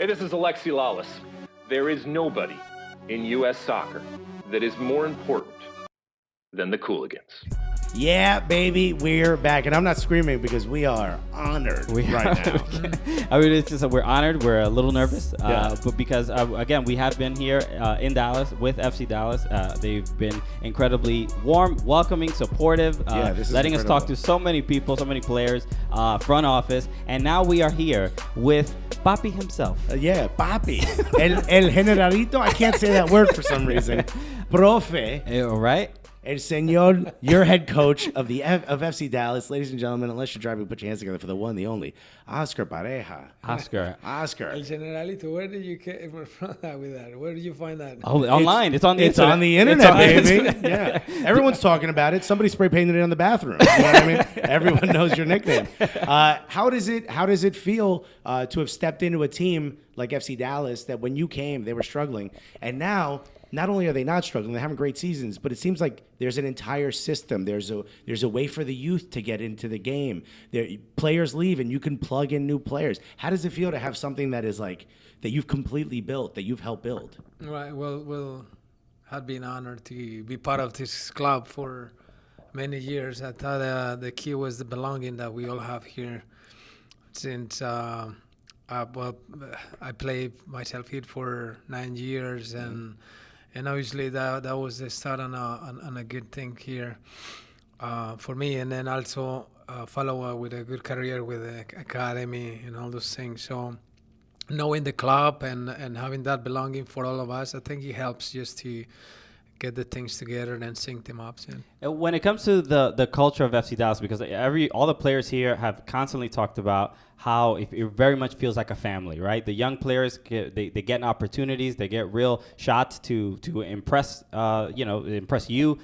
Hey, this is Alexi Lawless. There is nobody in U.S. soccer that is more important than the Cooligans. Yeah, baby, we're back. And I'm not screaming because we are honored right now. I mean, it's just we're honored. We're a little nervous, but because, again, we have been here in Dallas with FC Dallas. They've been incredibly warm, welcoming, supportive, letting us talk to so many people, so many players, front office. And now we are here with Papi himself. Papi. El generalito. I can't say that word for some reason. Profe. All right. El Señor, your head coach of FC Dallas. Ladies and gentlemen, unless you're driving, put your hands together for the one, the only, Oscar Pareja. Oscar. El Generalito, where did you get from that with that? Where did you find that? Oh, online. It's on the internet. It's on the internet, baby. Yeah. Everyone's talking about it. Somebody spray painted it on the bathroom. You know what I mean? Everyone knows your nickname. How does it feel to have stepped into a team like FC Dallas that when you came, they were struggling, and now not only are they not struggling, they're having great seasons, but it seems like there's an entire system. There's a way for the youth to get into the game. Players leave, and you can plug in new players. How does it feel to have something that is like that you've completely built, that you've helped build? Right. Well, I've been honored to be part of this club for many years. I thought the key was the belonging that we all have here. Since I played myself here for 9 years, and obviously that was the start on a good thing here for me, and then also follow with a good career with the academy and all those things. So knowing the club and having that belonging for all of us, I think it helps just to get the things together and sync them up. When it comes to the culture of FC Dallas, because all the players here have constantly talked about how it very much feels like a family, right? The young players they get opportunities, they get real shots to impress impress you.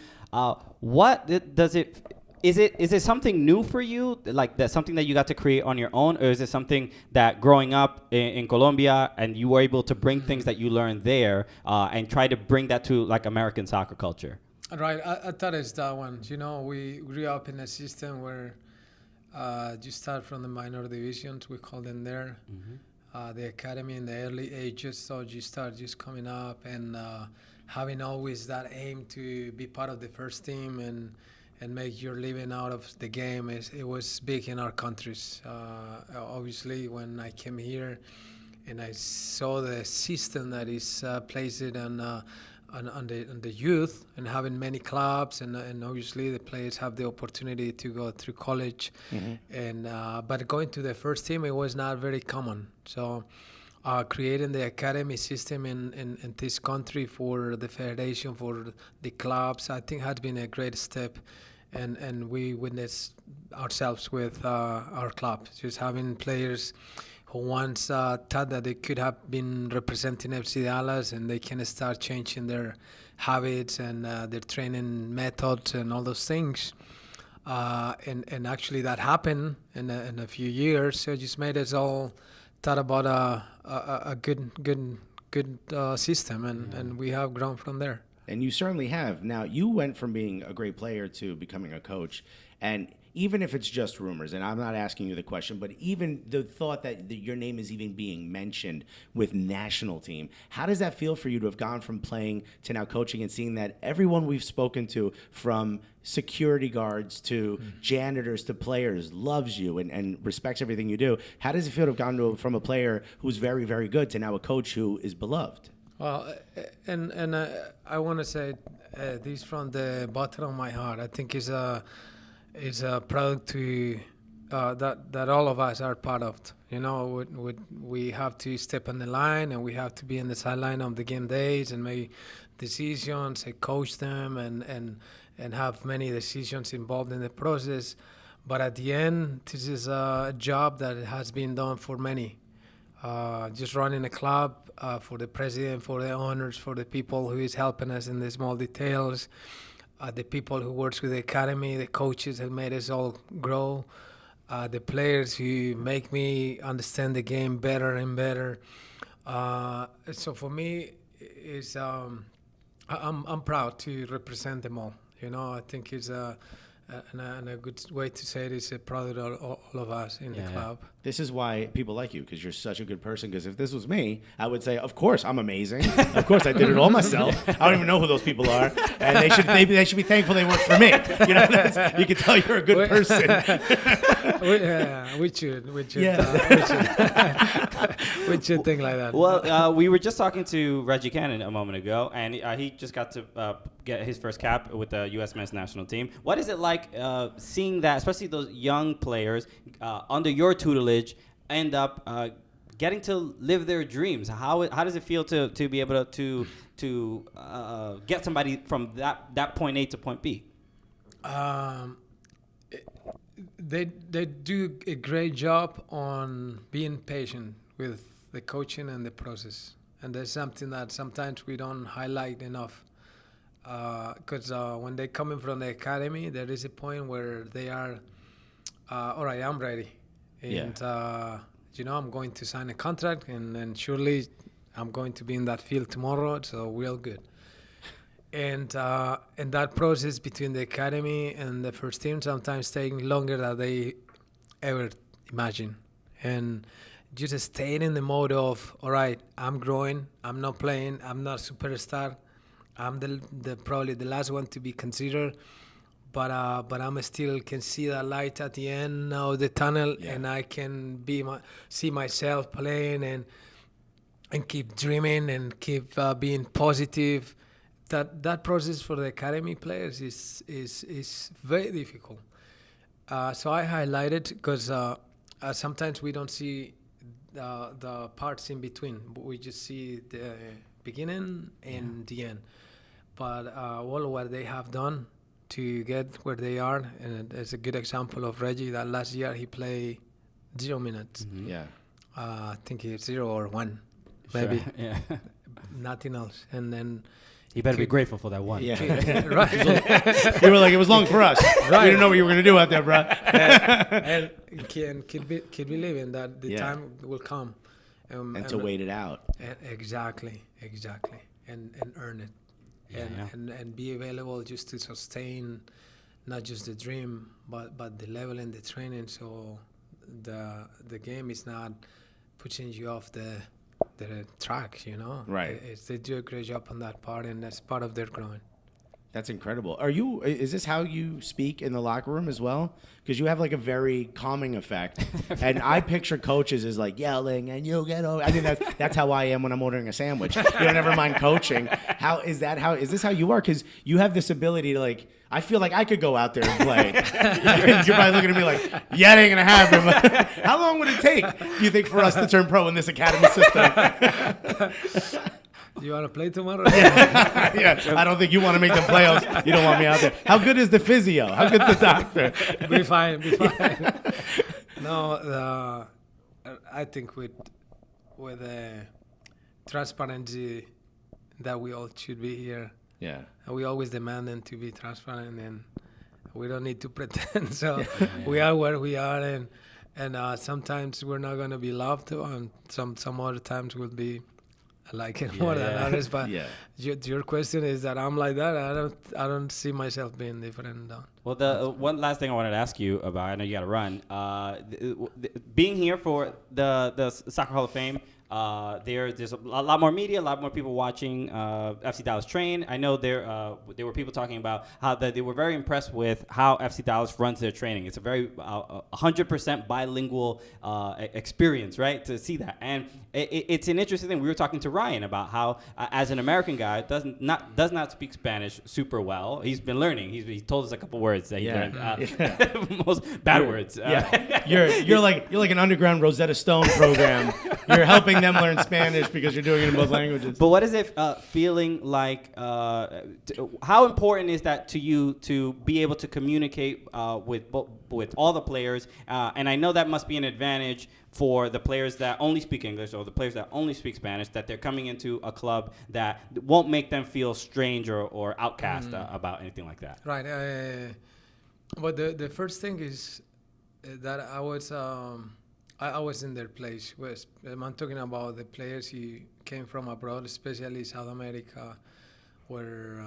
What does it? Is it something new for you, like that's something that you got to create on your own, or is it something that growing up in Colombia and you were able to bring things that you learned there and try to bring that to like American soccer culture? Right, I thought it's that one. We grew up in a system where you start from the minor divisions, we call them there, the academy in the early ages. So you start just coming up and having always that aim to be part of the first team and make your living out of the game. It was big in our countries. Obviously, when I came here and I saw the system that is placed on the youth and having many clubs, and obviously the players have the opportunity to go through college, but going to the first team, it was not very common. So creating the academy system in this country for the federation, for the clubs, I think had been a great step. And we witnessed ourselves with our club, just having players who once thought that they could have been representing FC Dallas, and they can start changing their habits and their training methods and all those things. And actually that happened in a few years. So it just made us all thought about a good system, and we have grown from there. And you certainly have. Now, you went from being a great player to becoming a coach. And even if it's just rumors, and I'm not asking you the question, but even the thought that your name is even being mentioned with national team, how does that feel for you to have gone from playing to now coaching and seeing that everyone we've spoken to, from security guards to janitors to players, loves you and respects everything you do? How does it feel to have gone from a player who's very, very good to now a coach who is beloved? Well, and I want to say this from the bottom of my heart. I think it's a product to that all of us are part of. We have to step on the line, and we have to be in the sideline of the game days and make decisions and coach them and have many decisions involved in the process. But at the end, this is a job that has been done for many. Just running a club, for the president, for the owners, for the people who is helping us in the small details, the people who works with the academy, the coaches that made us all grow, the players who make me understand the game better and better. So for me, I'm proud to represent them all. I think it's a good way to say it is a product of all of us in the club. This is why people like you, because you're such a good person. Because if this was me, I would say, of course, I'm amazing. Of course, I did it all myself. I don't even know who those people are. And they should be thankful they work for me. You know, you can tell you're a good person. we should think like that. Well, we were just talking to Reggie Cannon a moment ago, and he just got to get his first cap with the U.S. men's national team. What is it like seeing that, especially those young players under your tutelage, end up getting to live their dreams? How does it feel to be able to get somebody from that point A to point B? They do a great job on being patient with the coaching and the process, and that's something that sometimes we don't highlight enough. Because when they're coming from the academy, there is a point where they are, all right, I'm ready. And, I'm going to sign a contract, and surely I'm going to be in that field tomorrow, so we're all good. And that process between the academy and the first team sometimes taking longer than they ever imagine. And just staying in the mode of, all right, I'm growing, I'm not playing, I'm not a superstar, I'm the probably the last one to be considered, but I'm still can see that light at the end of the tunnel, and I can see myself playing and keep dreaming and keep being positive. That process for the academy players is very difficult. So I highlight it because sometimes we don't see the parts in between. We just see the beginning and the end. But all what they have done to get where they are, and it's a good example of Reggie that last year he played 0 minutes. Mm-hmm. Yeah. I think it's 0 or 1, maybe. Sure. Yeah. Nothing else. And then You better be grateful for that one. Yeah. right. You were like, it was long for us. Right. We didn't know what you were going to do out there, bro. And keep believing that the time will come. And to wait it out. Exactly. And earn it. And be available just to sustain not just the dream, but the level and the training. So the game is not pushing you off the track, Right. They do a great job on that part, and that's part of their growing. That's incredible. Is this how you speak in the locker room as well? Because you have like a very calming effect. And I picture coaches as like yelling and you get over. I think that's how I am when I'm ordering a sandwich. Never mind coaching. Is this how you are? Because you have this ability to like, I feel like I could go out there and play. You're probably looking at me like, yeah, it ain't gonna happen. How long would it take, do you think, for us to turn pro in this academy system? You want to play tomorrow? Yeah, I don't think you want to make the playoffs. You don't want me out there. How good is the physio? How good's the doctor? Be fine. No, I think with transparency that we all should be here. Yeah. And we always demand them to be transparent, and we don't need to pretend. So we are where we are, and sometimes we're not going to be loved, and some other times we'll be like it more than others. But your question is that I'm like that. I don't see myself being different. Well, the one last thing I wanted to ask you about, I know you got to run. Being here for the Soccer Hall of Fame, there's a lot more media, a lot more people watching FC Dallas train. I know there were people talking about how they were very impressed with how FC Dallas runs their training. It's a very 100% bilingual experience, right? To see that, and it's an interesting thing. We were talking to Ryan about how, as an American guy, does not speak Spanish super well. He's been learning. He told us a couple words that he learned. Most bad words. You're like an underground Rosetta Stone program. You're helping them learn Spanish because you're doing it in both languages. But what is it feeling like? How important is that to you to be able to communicate with all the players? And I know that must be an advantage for the players that only speak English or the players that only speak Spanish, that they're coming into a club that won't make them feel strange or outcast about anything like that. Right. But the first thing is that I was in their place. I'm talking about the players who came from abroad, especially South America, where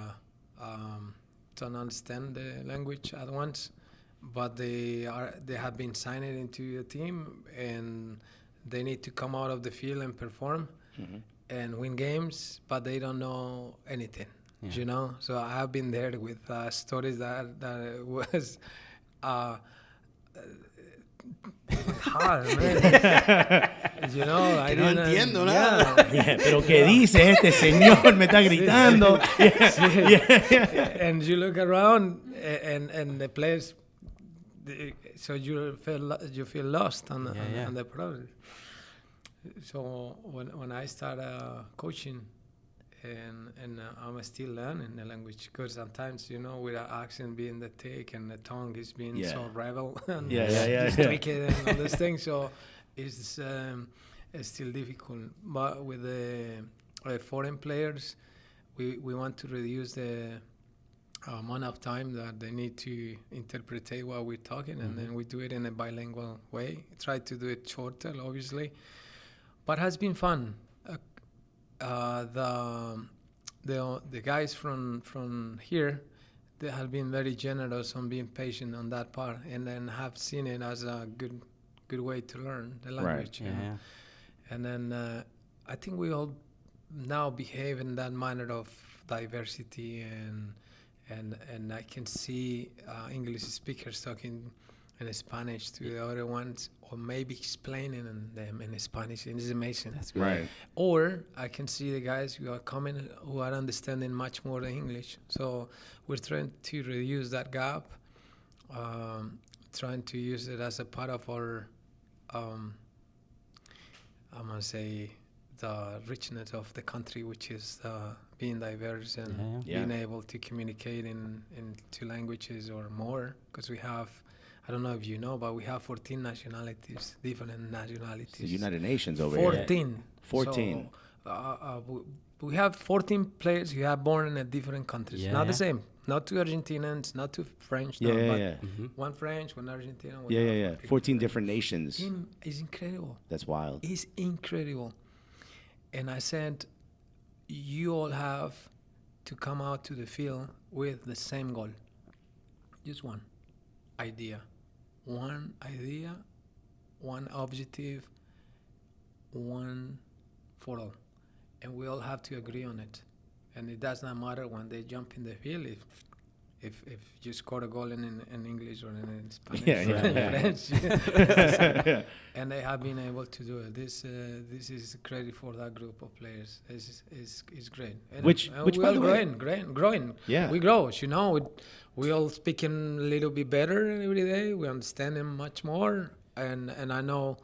don't understand the language at once. but they have been signed into a team, and they need to come out of the field and perform and win games, but they don't know anything. You know, so I have been there with stories that was hard, man. You know, I no didn't entiendo nada. Pero ¿qué dice este señor? Me está gritando. And you look around, and the players, so you feel lost on the process. So when I started coaching, and I'm still learning the language, because sometimes, you know, with our accent being the thick and the tongue is being so rebel and it's tricky and all those things, so it's still difficult. But with the foreign players, we want to reduce the amount of time that they need to interpret what we're talking, and then we do it in a bilingual way. Try to do it shorter, obviously, but has been fun. The guys from here, they have been very generous on being patient on that part, and then have seen it as a good way to learn the language. Right. You know? And then I think we all now behave in that manner of diversity, and I can see English speakers talking in Spanish to the other ones, or maybe explaining them in Spanish. It is amazing. That's great. Right. Or I can see the guys who are coming who are understanding much more the English. So we're trying to reduce that gap, trying to use it as a part of our, I'm going to say, the richness of the country, which is being diverse and being able to communicate in two languages or more, because we have, I don't know if you know, but we have 14 nationalities, different nationalities. The United Nations over 14. here. 14. So, we have 14 players who are born in a different countries. Not the same. Not two Argentinians, not two French. One French, one Argentinian. One 14 different nations. It's incredible. That's wild. It's incredible. And I said, you all have to come out to the field with the same goal. Just one idea. One idea, one objective, one for all. And we all have to agree on it. And it does not matter when they jump in the field if you score a goal in English or in Spanish or in French. And they have been able to do it. This is credit for that group of players. It's great. And Which we by the all way, growing. Yeah. We grow. You know, we all speaking a little bit better every day. We understand them much more. And I know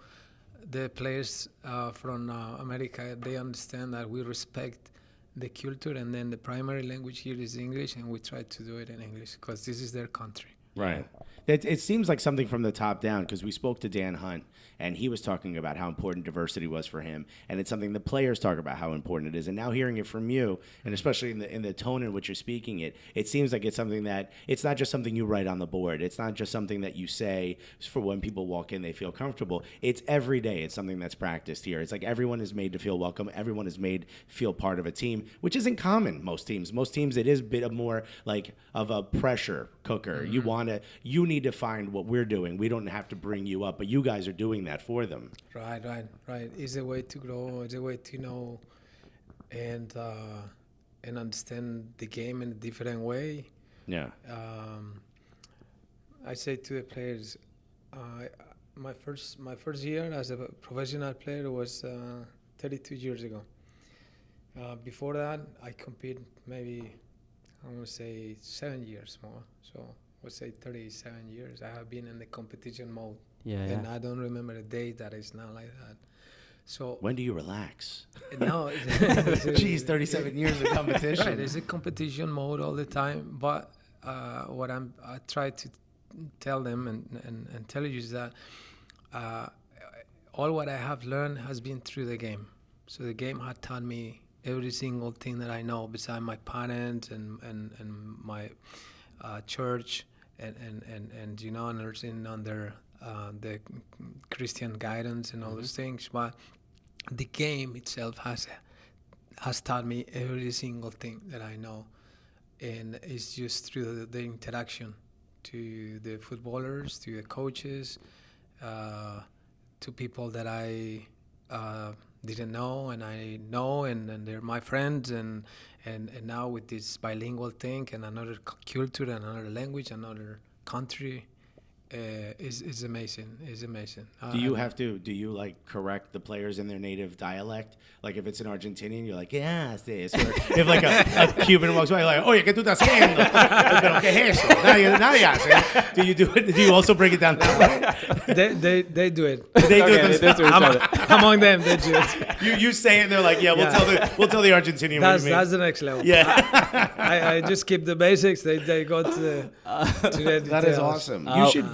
the players from America, they understand that we respect the culture, and then the primary language here is English, and we try to do it in English because this is their country. Right. It seems like something from the top down, because we spoke to Dan Hunt, and he was talking about how important diversity was for him, and it's something the players talk about how important it is. And now hearing it from you, and especially in the tone in which you're speaking it seems like it's something that it's not just something you write on the board. It's not just something that you say for when people walk in, they feel comfortable. It's every day. It's something that's practiced here. It's like everyone is made to feel welcome. Everyone is made to feel part of a team, which isn't common. Most teams, it is a bit of more like of a pressure cooker. Mm-hmm. You need to find what we're doing. We don't have to bring you up, but you guys are doing that for them. Right. It's a way to grow. It's a way to know and understand the game in a different way. Yeah. I say to the players, my first year as a professional player was 32 years ago. Before that, I competed maybe, I want to say 7 years more. So I would say 37 years. I have been in the competition mode. And I don't remember a day that is not like that. So when do you relax? No. Geez, 37 years of competition. Right, there's a competition mode all the time. But what I try to tell them and tell you is that all what I have learned has been through the game. So the game had taught me every single thing that I know, besides my parents and my church and you know, nursing under the Christian guidance and all those things. But the game itself has taught me every single thing that I know, and it's just through the interaction to the footballers, to the coaches, to people that I didn't know and I know, and they're my friends, and now with this bilingual thing and another culture and another language, another country, is amazing. It's amazing. Do you like correct the players in their native dialect? Like if it's an Argentinian, you're like, yeah, this. Or if like a Cuban walks by, you're like, oye, ¿qué tú estás haciendo? Pero ¿qué es eso? Nadie hace. Do you do it? Do you also break it down that way? They do it. They do it themselves. Among them, they do it. You say it, and they're like, yeah, we'll tell the Argentinian what you mean. That's the next level. Yeah. I just keep the basics. They go to the details. That is awesome.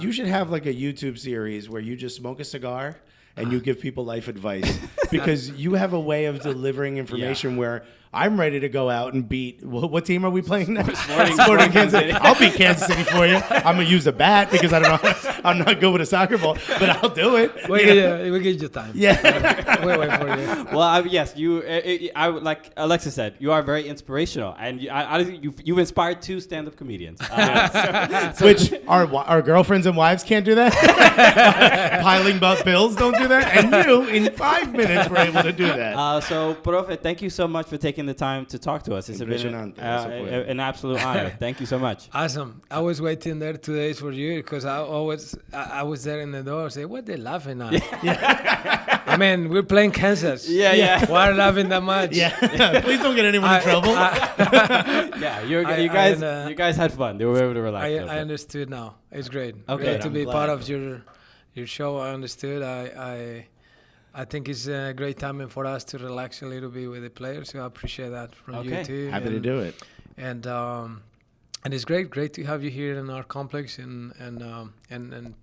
You should have like a YouTube series where you just smoke a cigar and you give people life advice, because you have a way of delivering information where I'm ready to go out and beat. What team are we playing now? Sporting Kansas City. I'll beat Kansas City for you. I'm gonna use a bat because I don't know. I'm not good with a soccer ball, but I'll do it. We give you time. Yeah. We wait for you. Well, yes, I like Alexa said, you are very inspirational, and you inspired 2 stand-up comedians, Which our girlfriends and wives can't do that. Piling up bills don't do that, and you in 5 minutes were able to do that. So, Profe, thank you so much for taking the time to talk to us. It's been an absolute honor. Thank you so much. Awesome. I was waiting there 2 days for you because I was there in the door. Say, what they laughing at? I mean, we're playing Kansas. Yeah. Why are you laughing that much? Yeah. Please don't get anyone in trouble. You guys had fun. They were able to relax. I understood now. It's great. Okay. Great to I'm be glad. part of your show. I understood. I think it's a great time for us to relax a little bit with the players. So I appreciate that from you too. Happy to do it. And it's great to have you here in our complex, and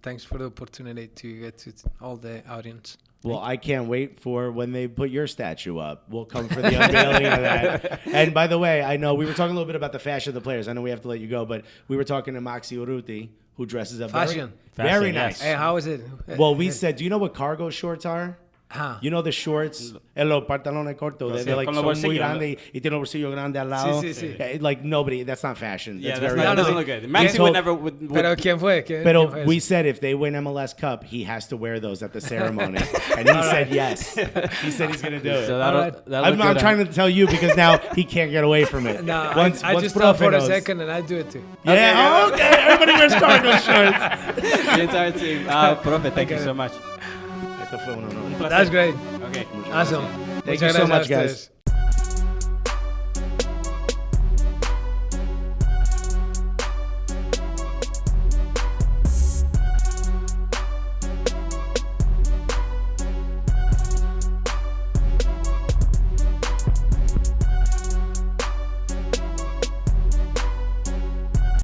thanks for the opportunity to get to all the audience. Well, I can't wait for when they put your statue up. We'll come for the unveiling of that. And by the way, I know we were talking a little bit about the fashion of the players. I know we have to let you go, but we were talking to Maxi Urruti, who dresses up very Fashion, nice. Hey, how is it? Well, we said, do you know what cargo shorts are? Huh. You know the shorts, los pantalones cortos, they're like con son los muy bolsillos, grandes y tiene los bolsillos grandes al lado. Sí. Like nobody, that's not fashion. Yeah, That's very that doesn't look good. Maxi would never. Pero ¿quién fue? But we said if they win MLS Cup, he has to wear those at the ceremony. And he said yes. He said he's going to do it. So I'm trying to tell you because now he can't get away from it. No, once I just Profe thought for a knows. second and I do it too. Yeah, okay. Everybody wears cargo shorts. The entire team. Profe, thank you so much. Esto fue un honor. That's great. Okay. Awesome. Thank you so much, guys.